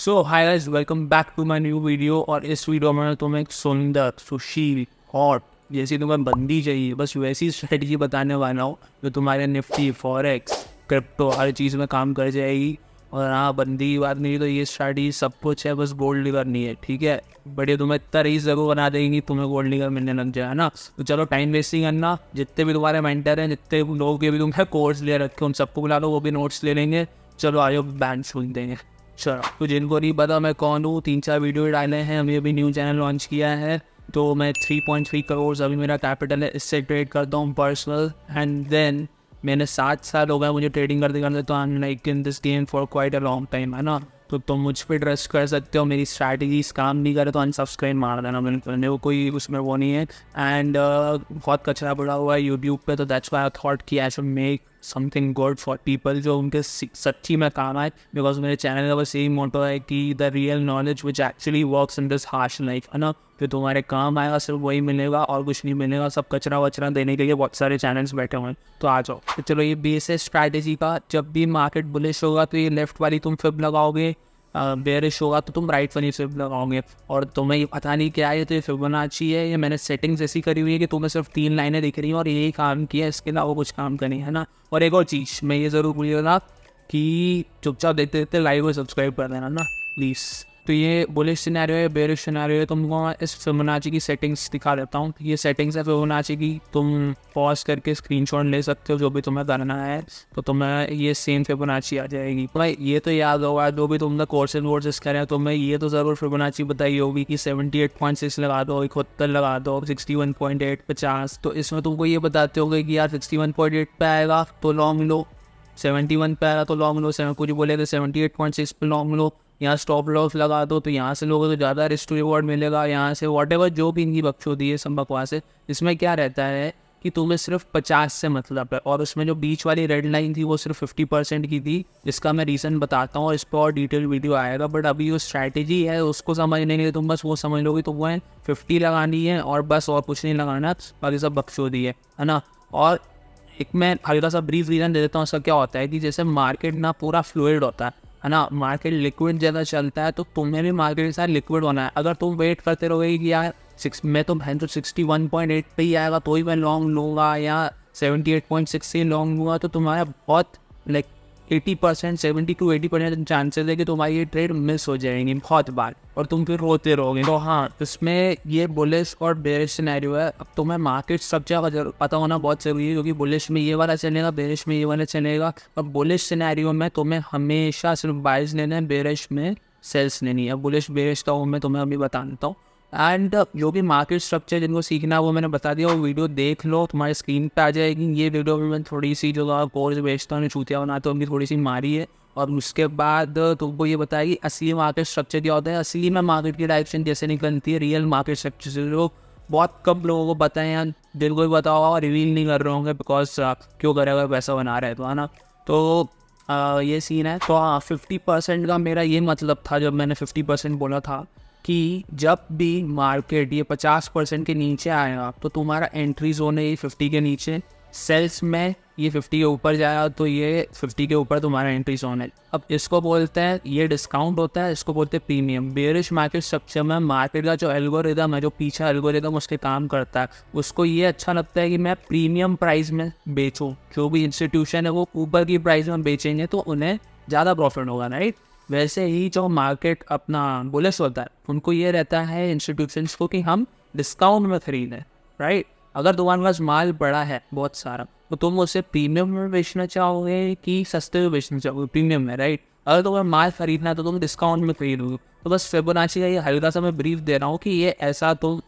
So hi guys, welcome back to my new video. और इस video में तुम्हें एक सुंदर सुशील हॉट जैसी तुम्हें बंदी चाहिए, बस वैसी स्ट्रेटजी बताने वाला हूँ जो तुम्हारे निफ्टी, फॉरेक्स, क्रिप्टो हर चीज़ में काम कर जाएगी। और हाँ, बंदी की बात नहीं तो ये स्ट्रेटजी सब कुछ है, बस गोल्ड डिगर नहीं है। ठीक है, बढ़िया, तुम्हें इतना रईस जरूर बना देगी, तुम्हें गोल्ड डिगर मिलने लग जाए ना। तो चलो टाइम वेस्टिंग करना, जितने भी तुम्हारे मेंटर हैं, जितने लोग के भी तुम्हें कोर्स ले रखे उन सबको बुला लो, वो भी नोट्स ले लेंगे। चलो आयो बैंड सुन देंगे। चलो, तो जिनको नहीं पता मैं कौन हूँ, 3-4 वीडियो डाले हैं, अभी अभी न्यू चैनल लॉन्च किया है। तो मैं 3.3 करोड़ अभी मेरा कैपिटल है, इससे ट्रेड करता हूँ पर्सनल। एंड देन मैंने 7 साल हो गए मुझे ट्रेडिंग करते करते, तो I am like in this game for quite a long time, है ना। तो तुम मुझ पर ट्रस्ट कर सकते हो। मेरी स्ट्रैटेजीज काम नहीं करे तो अनसब्सक्राइब मार देना, मैंने वो कोई उसमें वो नहीं है। एंड बहुत कचरा पड़ा हुआ है यूट्यूब पे, तो दैट्स व्हाई आई थॉट कि I should make something good for people जो उनके सच्ची में काम आए। बिकॉज मेरे चैनल का बस यही मोटो है कि the real knowledge which actually works in this harsh life, है ना। फिर तुम्हारे काम आएगा, सिर्फ वही मिलेगा और कुछ नहीं मिलेगा। सब कचरा वचरा देने के लिए बहुत सारे चैनल्स बैठे हुए हैं, तो आ जाओ। तो चलो, ये बेस है स्ट्रैटेजी का। जब भी मार्केट बुलिश होगा तो ये लेफ्ट वाली तुम फिब लगाओगे, बेयरिश होगा तो तुम राइट वाली फिब लगाओगे। और तुम्हें ये पता नहीं क्या है, तो ये फिबोनाची है। ये मैंने सेटिंग्स ऐसी करी हुई है कि तुम्हें सिर्फ 3 लाइनें दिख रही हैं और यही काम किया, इसके अलावा कुछ काम करनी है ना। और एक और चीज़ मैं ये ज़रूर भूलिएगा कि चुपचाप देखते देखते लाइक और सब्सक्राइब कर देना ना प्लीज़। तो ये बुलिश सिनेरियो है, बेयरिश सिनेरियो है। तुमको इस फिबोनाची की सेटिंग्स दिखा देता हूँ। ये सेटिंग्स है फिबोनाची की, तुम पॉज करके स्क्रीनशॉट ले सकते हो जो भी तुम्हें करना है, तो तुम्हें ये सेम फिबोनाची आ जाएगी। भाई ये तो याद होगा, जो भी तुमने कोर्सेज वोर्सेज करें तुम्हें ये तो ज़रूर फिबोनाची बताई होगी कि 78.6 लगा दो, 71 लगा दो, 61.8, 50। तो इसमें तुमको ये बताते होगे कि यार 61.8 पे आएगा तो लॉन्ग लो, 71 पे आएगा तो लॉन्ग लो, कुछ बोले तो 78.6 पे लॉन्ग लो। यहाँ स्टॉप लॉस लगा दो, तो यहाँ से लोगों को ज़्यादा रिस्क टू रिवॉर्ड मिलेगा। यहाँ से वॉटेवर जो भी इनकी बकचोदी है, सब बकवास है। इसमें क्या रहता है कि तुम्हें सिर्फ 50 से मतलब है, और उसमें जो बीच वाली रेड लाइन थी वो सिर्फ 50% की थी। इसका मैं रीज़न बताता हूँ और इस पर और डिटेल वीडियो आएगा। बट अभी जो स्ट्रैटेजी है उसको समझने के लिए तुम बस वो समझ लोगे तो वो है 50 लगानी है और बस, और कुछ नहीं लगाना, बाकी सब बकचोदी है ना। और एक मैं हल्का सा ब्रीफ रीज़न दे देता हूँ। उसका क्या होता है कि जैसे मार्केट ना पूरा फ्लूइड होता है ना, मार्केट लिक्विड ज़्यादा चलता है, तो तुम्हें भी मार्केट के साथ लिक्विड होना है। अगर तुम वेट करते रहोगे कि यार मैं तो 61.8 पे ही आएगा तो ही मैं लॉन्ग लूँगा, या 78.6 से लॉन्ग लूँगा, तो तुम्हारा बहुत लाइक 80%, 70 to 80% चांसेस है कि तुम्हारी ये ट्रेड मिस हो जाएंगी बहुत बार, और तुम फिर रोते रहोगे। तो हाँ, इसमें ये बुलिश और बेरिश सिनेरियो है। अब तुम्हें मार्केट स्ट्रक्चर का पता होना बहुत ज़रूरी है, क्योंकि बुलिश में ये वाला चलेगा, बेरिश में ये वाला चलेगा। और बुलिश सिनेरियो में तुम्हें हमेशा सिर्फ बाइज लेना है, बेरिश में सेल्स लेनी है। बुलिश बेरिश का मैं तुम्हें अभी बता देता हूँ। एंड जो भी मार्केट स्ट्रक्चर जिनको सीखना है वो मैंने बता दिया, वो वीडियो देख लो, तुम्हारी स्क्रीन पे आ जाएगी। ये वीडियो में मैं थोड़ी सी जो कोर्स बेचता हूँ, चूतिया बनाता हूँ, उनकी थोड़ी सी मारी है। और उसके बाद तुमको ये बताएगी असली मार्केट स्ट्रक्चर क्या होता है, असली में मार्केट की डायरेक्शन कैसे निकलती है, रियल मार्केट स्ट्रक्चर से जो बहुत कम लोगों को पता है, या दिल को भी पता होगा और रिवील नहीं कर रहे होंगे, बिकॉज क्यों करेगा, पैसा बना रहे तो, है ना। तो ये सीन है। तो हाँ, 50% का मेरा ये मतलब था जब मैंने 50% बोला था कि जब भी मार्केट ये 50% के नीचे आएगा तो तुम्हारा एंट्री जोन है ये 50 के नीचे, सेल्स में ये 50 के ऊपर जाएगा तो ये 50 के ऊपर तुम्हारा एंट्री जोन है। अब इसको बोलते हैं, ये डिस्काउंट होता है, इसको बोलते हैं प्रीमियम। बेरिश मार्केट स्ट्रक्चर में मार्केट का जो एल्गोरिदम है, जो पीछे एल्गोरिदम उसके काम करता है, उसको ये अच्छा लगता है कि मैं प्रीमियम प्राइस में बेचूँ। जो भी इंस्टीट्यूशन है वो ऊपर की प्राइस में बेचेंगे तो उन्हें ज़्यादा प्रॉफिट होगा, राइट। वैसे ही जो मार्केट अपना बुलिश होता है, उनको ये रहता है इंस्टीट्यूशंस को कि हम डिस्काउंट में खरीदें, राइट। अगर तुम्हारे पास माल बड़ा है बहुत सारा, तो तुम उसे प्रीमियम में बेचना चाहोगे कि सस्ते में बेचना चाहोगे, प्रीमियम में, राइट। अगर तुम्हें माल खरीदना है तो तुम डिस्काउंट में खरीदोगे। तो बस फिबोनाची का ये हल्का सा मैं ब्रीफ दे रहा हूँ कि ये ऐसा तुम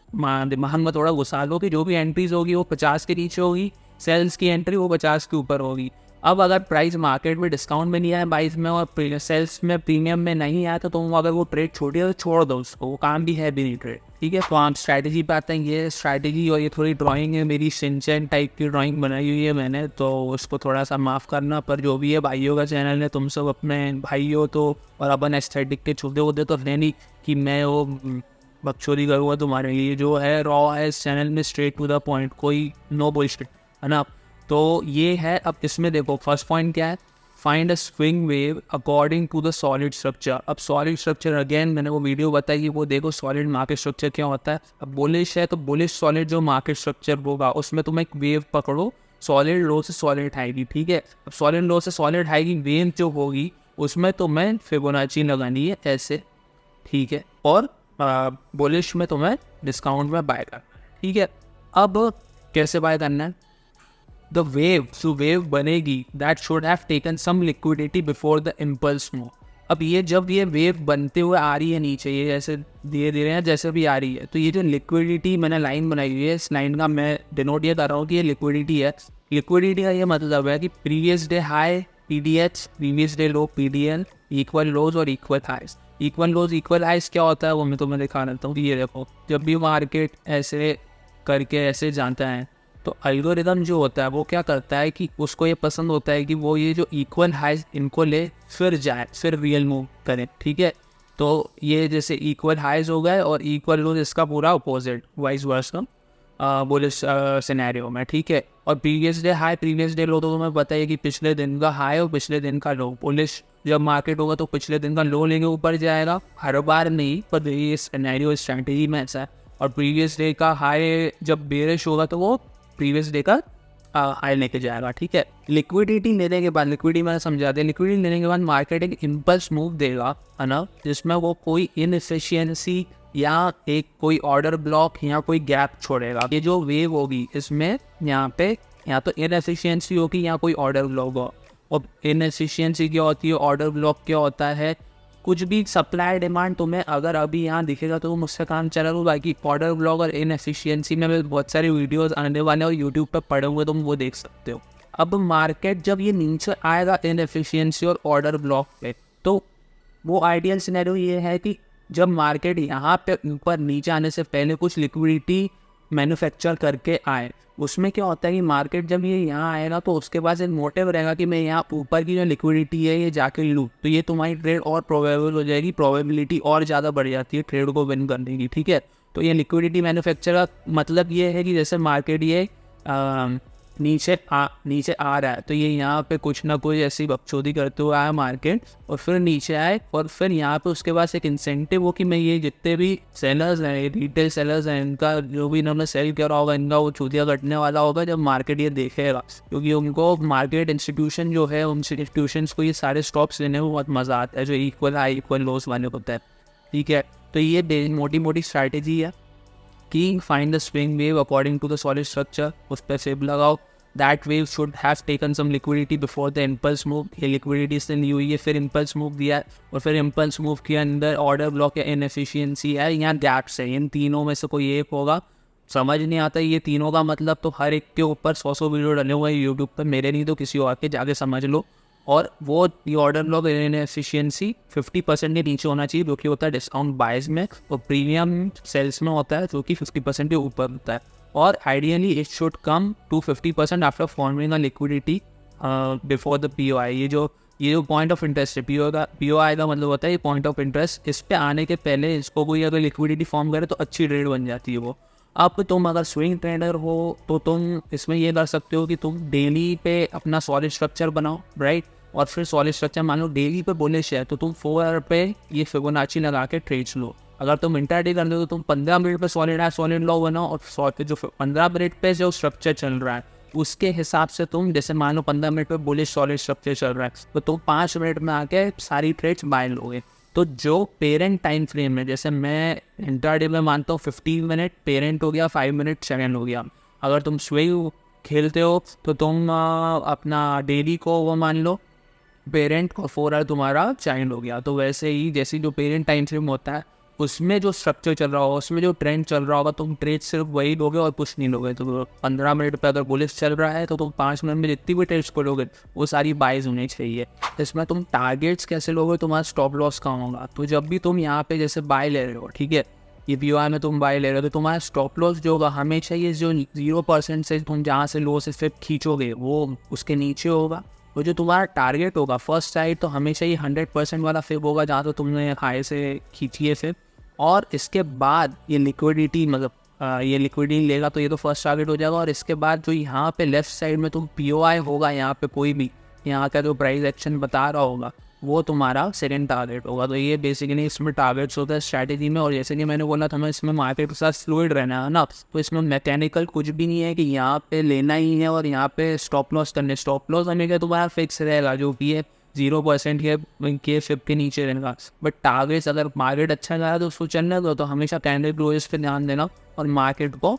दिमाग में थोड़ा घुसा लो कि जो भी एंट्रीज होगी वो 50 के नीचे होगी, सेल्स की एंट्री वो 50 के ऊपर होगी। अब अगर प्राइस मार्केट में डिस्काउंट में नहीं आया 22 में और सेल्स में प्रीमियम में नहीं आया, तो तुम अगर वो ट्रेड छोड़ी है तो छोड़ दो उसको, वो काम भी है भी नहीं ट्रेड, ठीक है। तो आप स्ट्रैटेजी पे आते हैं। ये स्ट्रैटेजी और ये थोड़ी ड्राइंग है मेरी, शिनचैन टाइप की ड्राइंग बनाई हुई है मैंने, तो उसको थोड़ा सा माफ़ करना। पर जो भी है, भाइयों का चैनल है, तुम सब अपने भाई हो तो, और अपन एस्थेटिक के छूते होते तो है नहीं कि मैं वो बकचोदी करूँगा तुम्हारे लिए। जो है रॉ है इस चैनल में, स्ट्रेट टू द पॉइंट, कोई नो बुलशिट, है ना। तो ये है। अब इसमें देखो फर्स्ट पॉइंट क्या है, find a swing wave according to the solid structure. अब सॉलिड स्ट्रक्चर अगेन मैंने वो वीडियो बताई कि वो देखो सॉलिड मार्केट स्ट्रक्चर क्या होता है। अब बुलिश है तो बुलिश सॉलिड जो मार्केट स्ट्रक्चर होगा उसमें तुम एक वेव पकड़ो, सॉलिड लो से सॉलिड हाई की, ठीक है। अब सॉलिड लो से सॉलिड हाई की वेव जो होगी उसमें तुम्हें फिबोनाची लगानी है ऐसे, ठीक है, और बुलिश में तुम्हें डिस्काउंट में बाय करना है, ठीक है। अब कैसे बाय करना है? द वेव, जो वेव बनेगी that should have taken some liquidity before the impulse move. अब ये जब ये वेव बनते हुए आ रही है नीचे, ये जैसे धीरे धीरे जैसे भी आ रही है, तो ये जो लिक्विडिटी मैंने लाइन बनाई हुई है, इस लाइन का मैं डिनोट ये कर रहा हूँ कि ये लिक्विडिटी है। लिक्विडिटी का ये मतलब है कि previous day high PDH, previous day low PDL, equal lows और equal highs. Equal lows equal highs क्या होता है वो मैं तुम्हें दिखा देता हूँ कि ये देखो, जब भी मार्केट ऐसे करके ऐसे जाता है तो एल्गोरिदम जो होता है वो क्या करता है कि उसको ये पसंद होता है कि वो ये जो इक्वल हाइज इनको ले फिर जाए, फिर रियल मूव करें, ठीक है। तो ये जैसे इक्वल हाइज हो गए और इक्वल लोज इसका पूरा opposite vice versa bullish scenario में, ठीक है। और previous day high previous day लो तो तुम्हें पता है कि पिछले दिन का हाई और पिछले दिन का लो। बुलिश जब मार्केट होगा तो पिछले दिन का लो लेके ऊपर जाएगा, हर बार नहीं पर ये सिनेरियो स्ट्रैटेजी में ऐसा है। और प्रीवियस डे का हाई जब बेरिश होगा तो वो प्रीवियस डे का हाई लेके जाएगा, ठीक है। लिक्विडिटी लेने के बाद, लिक्विडिटी मैंने समझा दिया, लिक्विडिटी लेने के बाद मार्केट एक इम्पल्स मूव देगा, है ना, जिसमें वो कोई इनएफिशिएंसी या एक कोई ऑर्डर ब्लॉक या कोई गैप छोड़ेगा। ये जो वेव होगी इसमें यहाँ पे या तो इनएफिशिएंसी होगी या कोई ऑर्डर ब्लॉक होगा। और इनएफिशिएंसी क्या होती है, ऑर्डर ब्लॉक क्या होता है, कुछ भी सप्लाई डिमांड तुम्हें अगर अभी यहाँ दिखेगा तो मुझसे काम चला लो। बाकी ऑर्डर ब्लॉक और इनएफिशिएंसी में बहुत सारे वीडियोस आने वाले और यूट्यूब पर पड़े हुए तुम वो देख सकते हो। अब मार्केट जब ये नीचे आएगा इनएफिशिएंसी और ऑर्डर ब्लॉक पे, तो वो आइडियल सिनेरियो ये है कि जब मार्केट यहाँ पे ऊपर नीचे आने से पहले कुछ लिक्विडिटी मैन्युफैक्चर करके आए, उसमें क्या होता है कि मार्केट जब ये यहाँ आएगा तो उसके पास एक मोटिव रहेगा कि मैं यहाँ ऊपर की जो लिक्विडिटी है ये जाके लूँ, तो ये तुम्हारी ट्रेड और प्रोबेबल हो जाएगी, प्रोबेबिलिटी और ज़्यादा बढ़ जाती है ट्रेड को विन करने की, ठीक है। तो ये लिक्विडिटी मैन्युफैक्चर का मतलब ये है कि जैसे मार्केट ये नीचे आ रहा है तो ये यहाँ पे कुछ ना कुछ ऐसी बकचोदी करते हुए आया मार्केट और फिर नीचे आए और फिर यहाँ पे उसके पास एक इंसेंटिव हो कि मैं ये जितने भी सेलर्स हैं, रिटेल सेलर्स हैं, इनका जो भी इन्होंने सेल किया होगा इनका वो चूतिया कटने वाला होगा जब मार्केट ये देखेगा। क्योंकि उनको मार्केट इंस्टीट्यूशन जो है उन इंस्टीट्यूशंस को ये सारे स्टॉक्स लेने में बहुत मज़ा आता है जो इक्वल हाई इक्वल लोस वाले होता है, ठीक है। तो ये मोटी मोटी स्ट्रैटेजी है कि find the swing wave according to the solid structure, उस पर सेब लगाओ। That wave should have taken some liquidity before the impulse move. ये लिक्विडिटी इसने ली हुई है, फिर इम्पल्स मूव दिया है और फिर इम्पल्स मूव के अंदर ऑर्डर ब्लॉक या इनएफिशिएंसी है या गैप्स है, इन तीनों में से कोई एक होगा। समझ नहीं आता ये तीनों का मतलब तो हर एक के ऊपर 100 वीडियो डले हुए हैं यूट्यूब पर, मेरे नहीं तो किसी और के जाके समझ लो। और वो ये ऑर्डर ब्लॉक इनएफिशिएंसी 50% के नीचे होना चाहिए जो कि होता है डिस्काउंट बायर्स में, और प्रीमियम सेल्स में होता है जो कि 50% के ऊपर होता है। और ideally it should come to 50% after forming a liquidity before the POI। ये जो पॉइंट ऑफ इंटरेस्ट है POI का मतलब होता है ये पॉइंट ऑफ इंटरेस्ट, इस पे आने के पहले इसको कोई अगर लिक्विडिटी फॉर्म करे तो अच्छी ट्रेड बन जाती है वो। अब तुम अगर स्विंग ट्रेडर हो तो तुम इसमें ये कर सकते हो कि तुम डेली पे अपना सॉलिड स्ट्रक्चर बनाओ, राइट। और फिर सॉलिड स्ट्रक्चर मान लो डेली पे बुलिश है तो तुम 4 आवर पे ये फिबोनाची लगा के ट्रेड्स लो। अगर तुम इंट्राडे कर दो तो तुम 15 मिनट पे सॉलिड लो बनाओ और जो 15 मिनट पे जो स्ट्रक्चर चल रहा है उसके हिसाब से तुम, जैसे मान लो 15 मिनट पे बुलिश सॉलिड स्ट्रक्चर चल रहा है तो तुम 5 मिनट में आके सारी ट्रेड्स बाय लोगे। तो जो पेरेंट टाइम फ्रेम है, जैसे मैं इंट्राडे में मानता हूँ 15 मिनट पेरेंट हो गया, 5 मिनट सेकेंड हो गया। अगर तुम स्विंग खेलते हो तो तुम अपना डेली को वो मान लो पेरेंट और 4 आवर तुम्हारा चाइल्ड हो गया। तो वैसे ही जैसे जो पेरेंट टाइम फ्रेम होता है उसमें जो स्ट्रक्चर चल रहा होगा, उसमें जो ट्रेंड चल रहा होगा, तुम ट्रेड सिर्फ वही लोगे और कुछ नहीं लोगे। तो 15 मिनट पे अगर बुलिश चल रहा है तो तुम 5 मिनट में जितनी भी ट्रेड्स करोगे वो सारी बाइज होनी चाहिए। इसमें तुम टारगेट्स कैसे लोगे, तुम्हारा स्टॉप लॉस कहाँ होगा। तो जब भी तुम यहाँ पे जैसे बाय ले रहे हो, ठीक है, ये POI में तुम बाय ले रहे हो तो तुम्हारा स्टॉप लॉस जो होगा हमेशा ये जो 0% से तुम जहाँ से लो से फिर खींचोगे वो उसके नीचे होगा। तो जो तुम्हारा टारगेट होगा फर्स्ट साइड तो हमेशा ये 100% वाला फिब होगा जहाँ तो तुमने हाई से खींची है फिर। और इसके बाद ये लिक्विडिटी मतलब ये लिक्विडिटी लेगा तो ये तो फर्स्ट टारगेट हो जाएगा। और इसके बाद जो यहाँ पे लेफ्ट साइड में तुम POI होगा यहाँ पे कोई भी यहाँ का जो प्राइस एक्शन बता रहा होगा वो तुम्हारा सेकंड टारगेट होगा। तो ये बेसिकली इसमें टारगेट्स होता है स्ट्रैटेजी में। और जैसे कि मैंने बोला था, मैं इसमें मार्केट के साथ फ्लूइड रहना है ना, तो इसमें मैकेनिकल कुछ भी नहीं है कि यहाँ पे लेना ही है और यहाँ पे स्टॉप लॉस करने। स्टॉप लॉस हमें क्या तुम्हारा फिक्स रहेगा जो कि है 0% के फिप के नीचे रहेगा। बट टारगेट्स अगर मार्केट अच्छा जा रहा है तो उसको चलने दो। तो हमेशा कैंडल क्लोजेस पे ध्यान देना और मार्केट को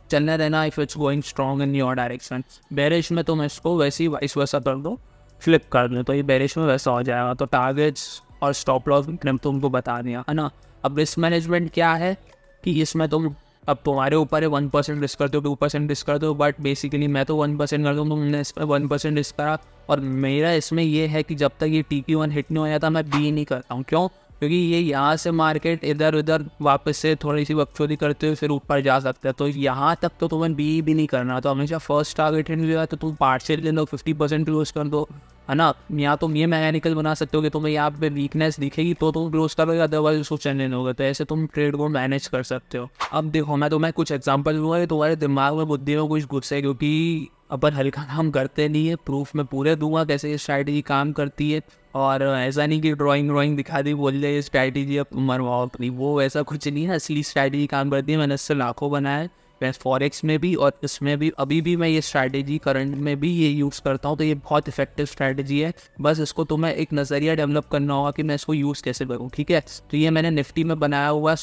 चलने देना if it's going strong in your direction. Bearish में तुम इसको वैसे ही वाइस वर्सा कर दो, फ्लिप कर दो, तो ये बेरिश में वैसा हो जाएगा। तो टारगेट्स और स्टॉप लॉस तुमको बता दिया है ना। अब रिस्क मैनेजमेंट क्या है कि इसमें तुम अब तुम्हारे ऊपर है 1% रिस्क करते हो 2% रिस्क करते हो, बट बेसिकली मैं तो 1% करता हूँ, तुमने इसमें 1% रिस्क करा। और मेरा इसमें ये है कि जब तक ये TP1 हिट नहीं हो जाता मैं बी नहीं करता हूँ। क्यों? क्योंकि ये यहाँ से मार्केट इधर उधर वापस से थोड़ी सी बकचोदी करते हुए फिर ऊपर जा सकता है। तो यहाँ तक तो तुम्हें बी भी नहीं करना। तो हमेशा फर्स्ट टारगेट हिट हुआ तो तुम पार्शियल ले लो, 50% क्लोज कर दो, है ना। यहाँ तुम ये मैकेनिकल बना सकते हो कि तुम्हें यहाँ पे वीकनेस दिखेगी तो तुम क्लोज करोगे, अदरवाइज उसको चलने दोगे। तो ऐसे तुम ट्रेड को मैनेज कर सकते हो। अब देखो मैं तुम्हें कुछ एग्जांपल दूंगा कि तुम्हारे दिमाग में बुद्धि में कुछ घुसे, क्योंकि अपन हल्का काम करते नहीं है। प्रूफ में पूरे दूंगा कैसे ये स्ट्रैटेजी काम करती है। और ऐसा नहीं कि ड्राइंग दिखा दी बोल रहे ये स्ट्रैटेजी अब मरवाओ अपनी, वो ऐसा कुछ नहीं है। असली स्ट्रैटेजी काम करती है। मैंने इससे लाखों बनाया है, मैं फॉरेक्स में भी और इसमें भी। अभी भी मैं ये स्ट्रैटेजी करंट में भी ये यूज़ करता हूँ। तो ये बहुत इफेक्टिव स्ट्रैटेजी है। बस इसको तुम्हें एक नज़रिया डेवलप करना होगा कि मैं इसको यूज़ कैसे करूँ, ठीक है। तो ये मैंने निफ्टी में बनाया हुआ है,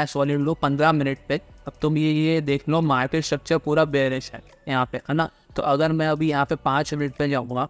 सॉलिड लो 15 मिनट पे। अब तुम ये देख लो, मार्केट स्ट्रक्चर पूरा बेरिश है यहाँ पे, है ना। तो अगर मैं अभी यहाँ पे 5 मिनट पे जाऊँगा,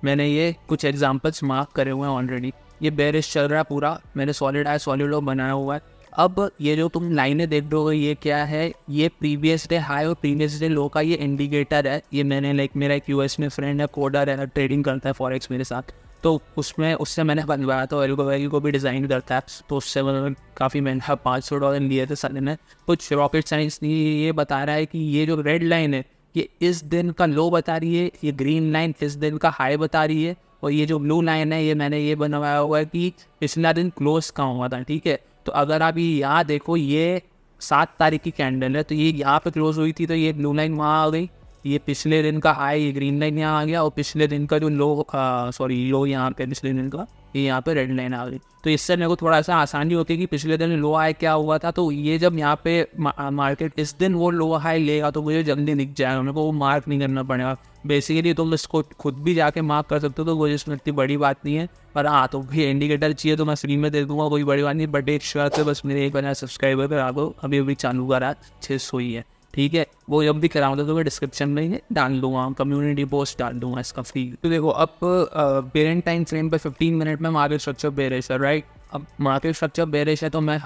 मैंने ये कुछ एग्जांपल्स मार्क करे हुए हैं ऑलरेडी। ये बेरिश चल रहा है पूरा, मैंने सॉलिड लो बनाया हुआ है। अब ये जो तुम लाइनें देख रहे हो ये क्या है, ये प्रीवियस डे हाई और प्रीवियस डे लो का ये इंडिकेटर है। ये मैंने मेरा एक यूएस में फ्रेंड है, कोडर है, ट्रेडिंग करता है फॉरेक्स मेरे साथ, तो उससे मैंने बनवाया था। वेल को भी डिज़ाइन करता है, तो उससे मैंने काफ़ी महंगा $500 लिए थे साले ने। कुछ रॉकेट साइंस ये बता रहा है कि ये जो रेड लाइन है ये इस दिन का लो बता रही है, ये ग्रीन लाइन इस दिन का हाई बता रही है, और ये जो ब्लू लाइन है ये मैंने ये बनवाया हुआ है कि पिछला दिन क्लोज कहाँ हुआ था, ठीक है। तो अगर आप ये यहाँ देखो, ये 7 तारीख की कैंडल है, तो ये यहाँ पे क्लोज हुई थी, तो ये ब्लू लाइन वहाँ आ गई, ये पिछले दिन का हाई, ये ग्रीन लाइन यहाँ आ गया, और पिछले दिन का जो लो यहाँ पे पिछले दिन का ये यहाँ पे रेड लाइन आ गई। तो इससे मेरे को थोड़ा सा आसानी होती है कि पिछले दिन लो हाई क्या हुआ था। तो ये जब यहाँ पे मार्केट इस दिन वो लो हाई लेगा तो मुझे जल्दी दिख जाएगा, मेरे को वो मार्क नहीं करना पड़ेगा। बेसिकली तुम इसको खुद भी जाके मार्क कर सकते हो, तो वो इसमें इतनी बड़ी बात नहीं है। पर हाँ, तो भी इंडिकेटर चाहिए तो मैं फ्री में दे दूँगा, कोई बड़ी बात नहीं। बट एक शर्त है, बस मेरे 1,000 सब्सक्राइबर पर आपको अभी चालू करा 600 ही है, ठीक है। वो जब भी कराऊंगा तो मैं डिस्क्रिप्शन में डाल दूंगा, कम्युनिटी पोस्ट डाल दूंगा इसका फ्री। तो देखो अब पेरेंट टाइम फ्रेम पे 15 मिनट में मार्केट स्ट्रक्चर बेरिश है, राइट। अब मार्केट स्ट्रक्चर बेरिश है तो मैं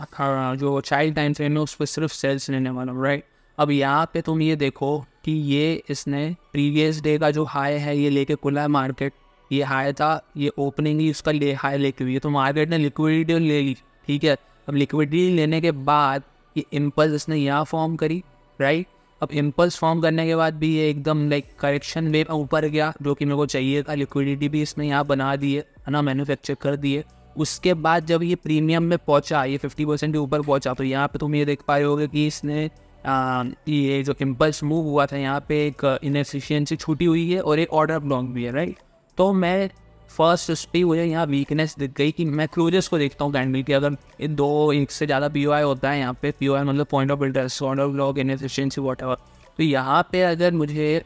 जो चाइल्ड टाइम फ्रेम है उस पर सिर्फ सेल्स लेने वाला हूँ, राइट। अब यहाँ पे तुम ये देखो कि ये इसने प्रीवियस डे का जो हाई है ये लेके खुला है मार्केट, ये हाई था, ये ओपनिंग ही उसका हाई लेके हुई है, तो मार्केट ने लिक्विडिटी ले ली, ठीक है। अब लिक्विडिटी लेने के बाद ये इम्पल्स इसने यहाँ फॉर्म करी, राइट। अब इम्पल्स फॉर्म करने के बाद भी ये एकदम करेक्शन वेव ऊपर गया, जो कि मेरे को चाहिए था। लिक्विडिटी भी इसने यहाँ बना दी है ना, मैन्युफैक्चर कर दिए। उसके बाद जब ये प्रीमियम में पहुँचा, ये 50% के ऊपर पहुँचा, तो यहाँ पे तुम ये देख पाए होगे कि इसने ये जो इम्पल्स मूव हुआ था यहाँ पे एक इनएफिशिएंसी छूटी हुई है और एक ऑर्डर ब्लॉक भी है, राइट। तो मैं फर्स्ट उस पर मुझे यहाँ वीकनेस दिख गई कि मैं क्लोजेस को देखता हूँ कैंडल की। अगर एक से ज़्यादा POI होता है यहाँ पे, POI मतलब point of interest, order block, inefficiency, whatever, तो यहाँ पे अगर मुझे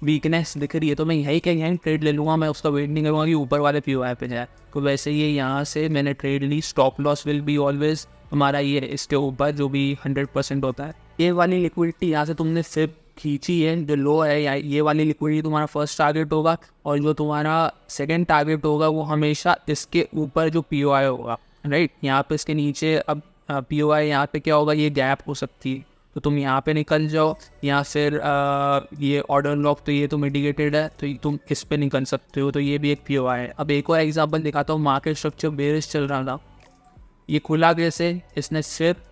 वीकनेस दिख रही है तो मैं यहीं ट्रेड ले लूँगा। मैं उसका वेट नहीं करूँगा कि ऊपर वाले POI पे जाए। तो वैसे ये यहाँ से मैंने ट्रेड ली। Stop loss will be always हमारा ये इसके ऊपर जो भी 100% होता है। ये वाली लिक्विडिटी यहाँ से तुमने सिर्फ खींची है, जो लो है, या ये वाली लिक्विडिटी तुम्हारा फर्स्ट टारगेट होगा, और जो तुम्हारा सेकंड टारगेट होगा वो हमेशा इसके ऊपर जो POI होगा, राइट। यहाँ पे इसके नीचे अब POI यहाँ पे क्या होगा, ये गैप हो सकती है, तो तुम यहाँ पे निकल जाओ, या फिर ये ऑर्डर लॉक, तो ये तो मिटिगेटेड है, तो तुम इस पे निकल सकते हो, तो ये भी एक POI है। अब एक और एग्जाम्पल दिखाता हूँ। मार्केट स्ट्रक्चर बेरिश चल रहा था, ये खुला कैसे, इसने सिर्फ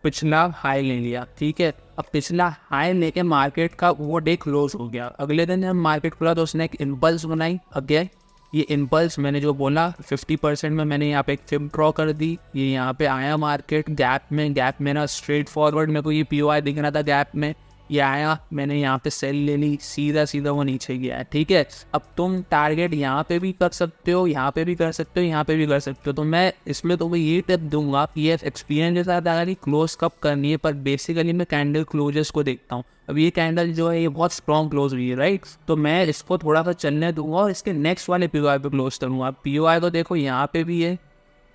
पिछला हाई ले लिया, ठीक है। अब पिछला हाई लेके मार्केट का वो डे क्लोज हो गया। अगले दिन जब मार्केट खुला तो उसने एक इम्पल्स बनाई। अगेन ये इम्पल्स मैंने जो बोला 50% में मैंने यहाँ पे एक फिप ड्रॉ कर दी। ये यहाँ पे आया मार्केट गैप में, गैप मेरा स्ट्रेट फॉरवर्ड, मेरे को ये POI दिख रहा था गैप में, ये आया, मैंने यहाँ पे सेल ले ली, सीधा सीधा वो नीचे गया, ठीक है। अब तुम टारगेट यहाँ पे भी कर सकते हो, यहाँ पे भी कर सकते हो, यहाँ पे भी कर सकते हो। तो मैं इसमें तुम्हें ये टिप दूंगा कि ये एक्सपीरियंस के साथ अगर क्लोज कब करनी है, पर बेसिकली मैं कैंडल क्लोजेस को देखता हूँ। अब ये कैंडल जो है ये बहुत स्ट्रॉन्ग क्लोज हुई है, राइट। तो मैं इसको थोड़ा सा चलने दूंगा और इसके नेक्स्ट वाले POI पे क्लोज करूँगा। POI तो देखो यहाँ पे भी है,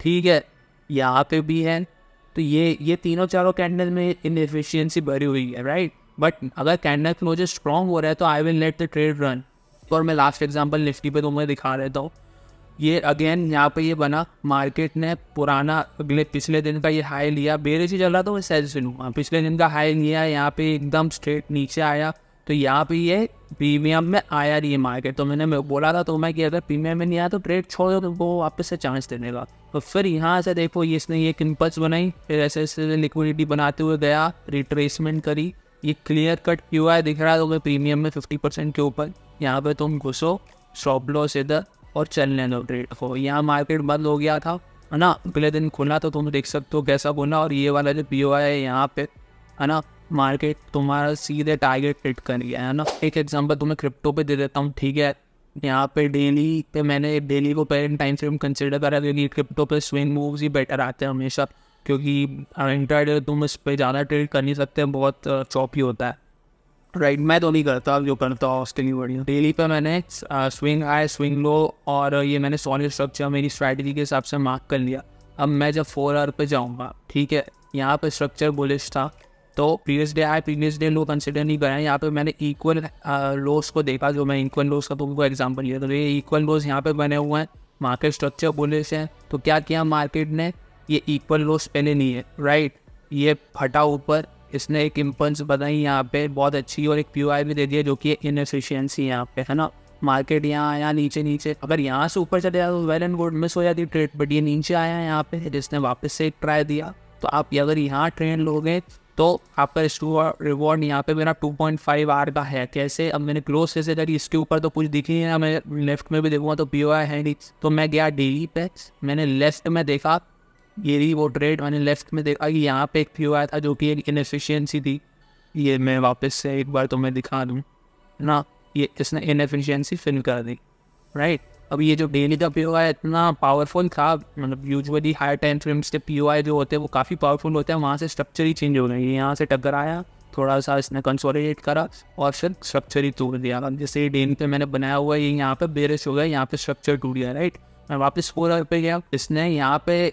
ठीक है, यहाँ पे भी है। तो ये तीनों चारों कैंडल में इनएफिशिएंसी भरी हुई है, राइट। बट अगर कैंडल क्लोजेस स्ट्रॉन्ग हो रहा है तो I will let the trade run. और मैं लास्ट एग्जांपल निफ्टी पे तुम्हें दिखा देता हूँ। ये अगेन यहाँ पे ये बना, मार्केट ने पुराना पिछले दिन का ये हाई लिया, बेरिश ही चल रहा था, मैं सेल से लूँगा, पिछले दिन का हाई लिया, यहाँ पे एकदम स्ट्रेट नीचे आया। तो यहाँ पे ये प्रीमियम में आया नहीं है मार्केट। तो मैंने बोला था तो मैं कि अगर प्रीमियम में नहीं आया तो ट्रेड छोड़ दो, तो वो वापस से चांस देने का। तो फिर यहाँ से देखो ये इसने एक इम्पल्स बनाई, फिर ऐसे ऐसे लिक्विडिटी बनाते हुए गया, रिट्रेसमेंट करी। ये क्लियर कट POI दिख रहा है तो प्रीमियम में 50% के ऊपर। यहाँ पे तुम घुसो, स्टॉप लॉस इधर और चलने दो ट्रेड को। यहाँ मार्केट बंद हो गया था, है ना, अगले दिन खुला तो तुम देख सकते हो कैसा बुना। और ये वाला जो POI है यहाँ पे, है ना, मार्केट तुम्हारा सीधे टारगेट हिट कर गया, है ना। एक एग्जांपल तुम्हें क्रिप्टो पे दे देता हूँ, ठीक है। यहाँ पे डेली पे मैंने डेली को पेरेंट टाइम फ्रेम कंसिडर करा, क्योंकि क्रिप्टो पे स्विंग मूव्स ही बेटर आते हैं हमेशा, क्योंकि इंट्राडे तुम इस पर ज़्यादा ट्रेड कर नहीं सकते, बहुत चॉपी होता है, राइट। मैं तो नहीं करता, जो करता हूँ उसके लिए बढ़िया। डेली पे मैंने स्विंग हाई, स्विंग लो, और ये मैंने सॉलिड स्ट्रक्चर मेरी स्ट्रैटेजी के हिसाब से मार्क कर लिया। अब मैं जब 4 आवर पे जाऊँगा, ठीक है, यहाँ पे स्ट्रक्चर बुलिश था तो previous day high previous day लो कंसिडर नहीं करा। यहाँ पे मैंने इक्वल लोस को देखा, जो मैं इक्वल लोस का तुमको एग्जांपल लिया। तो ये इक्वल लोस यहाँ पे बने हुए हैं, मार्केट स्ट्रक्चर बुलिश है। तो क्या किया मार्केट ने, ये इक्वल लोस पहले नहीं है, राइट, ये फटा ऊपर, इसने एक इम्पल्स बनाई यहाँ पे बहुत अच्छी, और एक POI भी दे दिया जो कि इनएफिशिएंसी यहाँ पे, है ना। मार्केट यहाँ आया नीचे नीचे, अगर यहाँ से ऊपर चले जाए तो वेल एंड गुड, मिस हो जाती ट्रेड। बट ये नीचे आया यहाँ पे, जिसने वापस से एक ट्राई दिया। तो आप अगर यहाँ ट्रेड लोगे तो आपका रिवॉर्ड यहाँ पे मेरा 2.5 आवर का है। कैसे, अब मैंने क्लोज कैसे करी, इसके ऊपर तो कुछ दिख ही नहीं है, मैं लेफ्ट में भी देखूँगा तो POI है नहीं। तो मैं गया डेली पे, मैंने लेफ्ट में देखा, ये रही वो ट्रेड, मैंने लेफ्ट में देखा कि यहाँ पे एक POI था जो कि एक इनएफिशिएंसी थी। ये मैं वापस से एक बार तुम्हें दिखा दूँ ना, ये इसने इनएफिशिएंसी फिल कर दी, राइट। अब ये जो डेली का POI इतना पावरफुल था, मतलब यूजुअली हायर टाइम फ्रेम्स के POI जो होते हैं वो काफ़ी पावरफुल होते हैं, वहाँ से स्ट्रक्चर ही चेंज हो गई। यहाँ से टकराया, थोड़ा सा इसने कंसोलिडेट करा और फिर स्ट्रक्चर ही तोड़ दिया। जैसे डेली पे मैंने बनाया हुआ ये यहाँ पे बेरिश हो गया, यहाँ पे स्ट्रक्चर टूट गया, राइट। मैं वापस 4 आवर पे गया, इसने यहाँ पे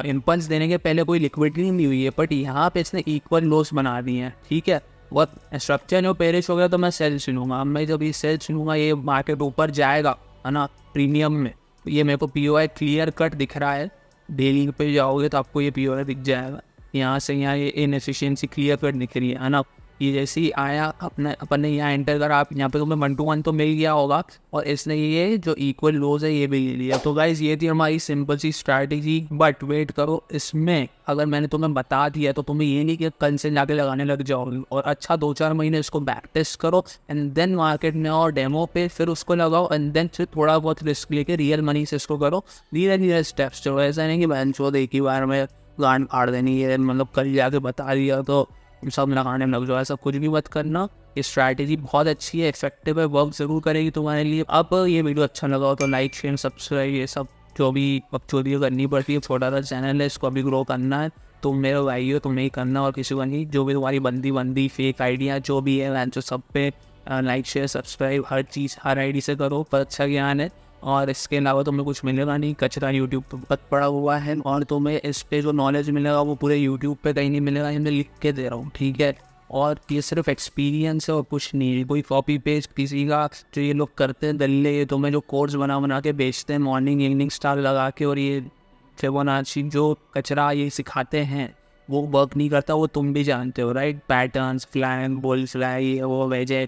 इम्पल्स देने के पहले कोई लिक्विडिटी नहीं हुई है, बट यहाँ पे इसने इक्वल लॉस बना दिए हैं, ठीक है। बहुत स्ट्रक्चर जो पेरिश हो गया तो मैं सेल चुनूंगा। अब मैं जब ये सेल चुनूंगा, ये मार्केट ऊपर जाएगा, है ना, प्रीमियम में। तो ये मेरे को POI क्लियर कट दिख रहा है, डेली पे जाओगे तो आपको ये POI दिख जाएगा। यहाँ से यहाँ ये इनएफिशिएंसी क्लियर कट दिख रही है ना। ये जैसे ही आया अपन ने यहाँ एंटर करा, आप यहाँ पे तुम्हें 1 to 1 तो मिल गया होगा, और इसने ये जो इक्वल लोज है ये भी ले लिया। तो गाइज ये थी हमारी सिंपल सी स्ट्रैटेजी। बट वेट करो, इसमें अगर मैंने तुम्हें बता दिया तो तुम्हें ये नहीं कि कल से जाके लगाने लग जाओगे, और अच्छा 2-4 महीने इसको बैक टेस्ट करो, एंड देन मार्केट में और डेमो पे फिर उसको लगाओ, एंड देन फिर थोड़ा बहुत रिस्क लेके रियल मनी से इसको करो, धीरे धीरे स्टेप्स। जो ऐसा नहीं कि बहन चोद एक ही बार में गांड फाड़ देनी है, मतलब कल जाके बता दिया तो सब लगाने में लग जाओ, ऐसा कुछ भी मत करना। ये स्ट्रैटेजी बहुत अच्छी है, इफेक्टिव है, वर्क ज़रूर करेगी तुम्हारे लिए। अब ये वीडियो अच्छा लगा हो तो लाइक शेयर सब्सक्राइब, ये सब जो भी बकचोदी करनी पड़ती है, छोटा सा चैनल है, इसको अभी ग्रो करना है। तुम मेरे भाई हो, तुम्हें ही करना और किसी को नहीं। जो भी तुम्हारी बंदी फेक आइडिया जो भी है जो सब पे लाइक शेयर सब्सक्राइब हर चीज़ हर आईडी से करो, पर अच्छा ज्ञान है। और इसके अलावा तुम्हें कुछ मिलेगा नहीं, कचरा यूट्यूब पर बहुत पड़ा हुआ है, और तुम्हें इस पे जो नॉलेज मिलेगा वो पूरे यूट्यूब पे कहीं नहीं मिलेगा, मैं लिख के दे रहा हूँ, ठीक है। और ये सिर्फ एक्सपीरियंस है और कुछ नहीं है, कोई कॉपी पेस्ट किसी का जो ये लोग करते हैं दल्ले, ये तुम्हें जो कोर्स बना के बेचते हैं मॉर्निंग इवनिंग स्टार लगा के, और ये फिबोनाची जो कचरा ये सिखाते हैं वो वर्क नहीं करता, वो तुम भी जानते हो, राइट। पैटर्न्स, फ्लैंग, बुल फ्लाई, वो वेजे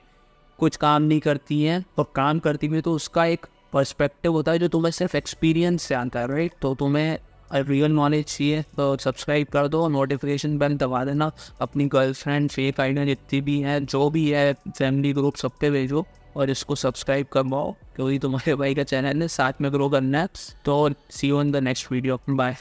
कुछ काम नहीं करती हैं, और काम करती भी तो उसका एक पर्सपेक्टिव होता है जो तुम्हें सिर्फ एक्सपीरियंस से आता है, राइट। तो तुम्हें रियल नॉलेज चाहिए तो सब्सक्राइब कर दो, नोटिफिकेशन बेल दबा देना, अपनी गर्लफ्रेंड फेक आइडिया जितनी भी हैं जो भी है फैमिली ग्रुप सब पे भेजो, और इसको सब्सक्राइब करवाओ, क्योंकि तुम्हारे भाई का चैनल है, साथ में ग्रो करना है। तो see you in the next video, bye.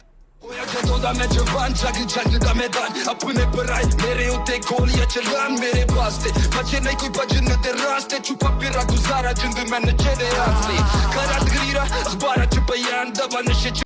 ਜਦੋਂ ਦਾ ਮੈਂ ਜਵਾਨ ਜੱਗ ਦਾ ਮੈਦਾਨ ਆਪਣੇ ਪਰਾਏ ਮੇਰੇ ਉੱਤੇ ਗੋਲੀਆਂ ਚਲਾਨ ਮੇਰੇ ਵਾਸਤੇ ਬਚੇ ਨਹੀਂ ਕੋਈ ਭਜਨ ਦੇ ਰਾਸਤੇ ਛੁਪਾ ਫਿਰਾ ਗੁਜ਼ਾਰਾ ਜਿੰਦ ਮੈਂ ਨਚੇ ਦੇ ਰਾਸਤੇ ਕਰਾਂ ਤਕਰੀਰਾਂ ਅਖਬਾਰਾਂ ਚ ਬਿਆਨ ਦਵਾ ਨਸ਼ੇ ਚ